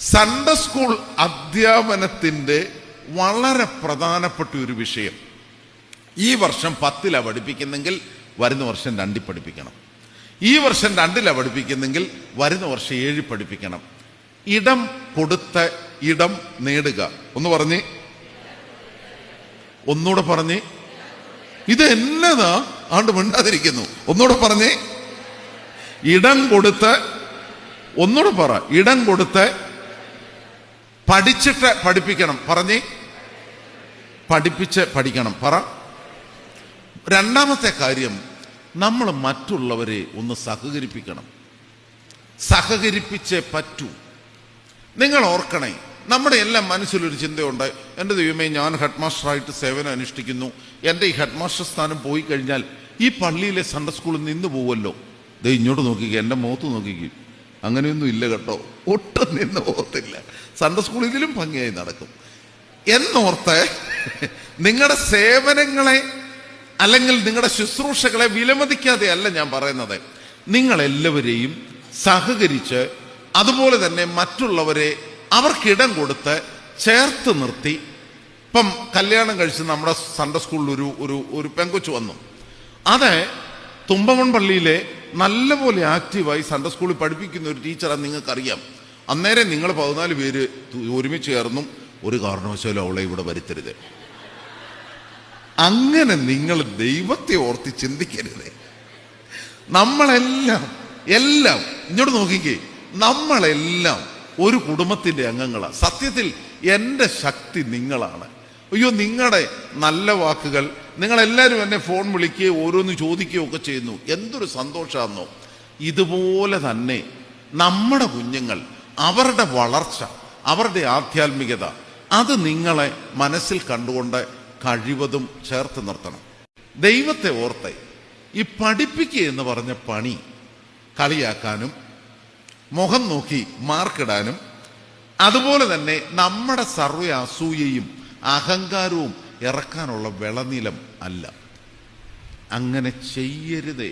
Sunday school അധ്യാപനത്തിന്റെ വളരെ പ്രധാനപ്പെട്ട ഒരു വിഷയം. ഈ വർഷം 10 പഠിപ്പിക്കുന്നെങ്കിൽ വരുന്ന വർഷം 2 പഠിപ്പിക്കണം. ഈ വർഷം 2 പഠിപ്പിക്കുന്നെങ്കിൽ വരുന്ന വർഷം 7 പഠിപ്പിക്കണം. ഇടം കൊടുത്ത ഇടം നേടുക. ഒന്ന് പറഞ്ഞേ, ഒന്നുകൂടെ പറഞ്ഞേ. ഇത് എന്നതാ ആണ്ട് മിണ്ടാതിരിക്കുന്നു. ഒന്നുകൂടെ പറഞ്ഞേ. ഇടം കൊടുത്ത്, ഒന്നുകൂടെ പറ. ഇടം കൊടുത്ത് പഠിച്ചിട്ട് പഠിപ്പിക്കണം. പറഞ്ഞേ. പഠിപ്പിച്ച് പഠിക്കണം. പറ. രണ്ടാമത്തെ കാര്യം, നമ്മൾ മറ്റുള്ളവരെ ഒന്ന് സഹകരിപ്പിക്കണം. സഹകരിപ്പിച്ചേ പറ്റൂ. നിങ്ങൾ ഓർക്കണേ, നമ്മുടെ എല്ലാം മനസ്സിലൊരു ചിന്തയുണ്ട്. എൻ്റെ ദൈവമേ, ഞാൻ ഹെഡ് മാസ്റ്ററായിട്ട് സേവനം അനുഷ്ഠിക്കുന്നു. എൻ്റെ ഈ ഹെഡ് മാസ്റ്റർ സ്ഥാനം പോയി കഴിഞ്ഞാൽ ഈ പള്ളിയിലെ സൺഡേ സ്കൂളിൽ നിന്ന് പോവല്ലോ. ദേ ഇങ്ങോട്ട് നോക്കിക്കുക, എൻ്റെ മുഖത്ത് നോക്കിക്കുക. അങ്ങനെയൊന്നും ഇല്ല കേട്ടോ, ഒട്ടും നിന്ന് പോകത്തില്ല. സൺഡേ സ്കൂൾ ഇതിലും ഭംഗിയായി നടക്കും എന്നോർത്ത് നിങ്ങളുടെ സേവനങ്ങളെ അല്ലെങ്കിൽ നിങ്ങളുടെ ശുശ്രൂഷകളെ വിലമതിക്കാതെ അല്ല ഞാൻ പറയുന്നത്. നിങ്ങളെല്ലാവരെയും സഹകരിച്ച് അതുപോലെ തന്നെ മറ്റുള്ളവരെ അവർക്കിടം കൊടുത്ത് ചേർത്ത് നിർത്തി. ഇപ്പം കല്യാണം കഴിച്ച് നമ്മുടെ സൺഡേ സ്കൂളിൽ ഒരു പെങ്കൊച്ചു വന്നു. അത് തുമ്പമൺ പള്ളിയിലെ നല്ലപോലെ ആക്റ്റീവായി സൺഡേ സ്കൂളിൽ പഠിപ്പിക്കുന്ന ഒരു ടീച്ചറാണ്. നിങ്ങൾക്കറിയാം. അന്നേരം നിങ്ങൾ 14 പേര് ഒരുമിച്ച് ചേർന്നും ഒരു കാരണവശാലും അവളെ ഇവിടെ വരുത്തരുത്. അങ്ങനെ നിങ്ങൾ ദൈവത്തെ ഓർത്ത് ചിന്തിക്കരുത്. നമ്മളെല്ലാം ഇങ്ങോട്ട് നോക്കിക്കേ, നമ്മളെല്ലാം ഒരു കുടുംബത്തിന്റെ അംഗങ്ങളാണ്. സത്യത്തിൽ എൻ്റെ ശക്തി നിങ്ങളാണ്. അയ്യോ, നിങ്ങളുടെ നല്ല വാക്കുകൾ, നിങ്ങളെല്ലാവരും എന്നെ ഫോൺ വിളിക്കുകയോ ഓരോന്ന് ചോദിക്കുകയോ ഒക്കെ ചെയ്യുന്നു. എന്തൊരു സന്തോഷമാണെന്നോ. ഇതുപോലെ തന്നെ നമ്മുടെ കുഞ്ഞുങ്ങൾ, അവരുടെ വളർച്ച, അവരുടെ ആധ്യാത്മികത, അത് നിങ്ങളെ മനസ്സിൽ കണ്ടുകൊണ്ട് കഴിവതും ചേർത്ത് നിർത്തണം. ദൈവത്തെ ഓർത്ത് ഈ പഠിപ്പിക്കുക എന്ന് പറഞ്ഞ പണി കളിയാക്കാനും മുഖം നോക്കി മാർക്കിടാനും അതുപോലെ തന്നെ നമ്മുടെ സർവ്വ അസൂയയും അഹങ്കാരവും ഇറക്കാനുള്ള വിളനിലം അല്ല. അങ്ങനെ ചെയ്യരുതേ.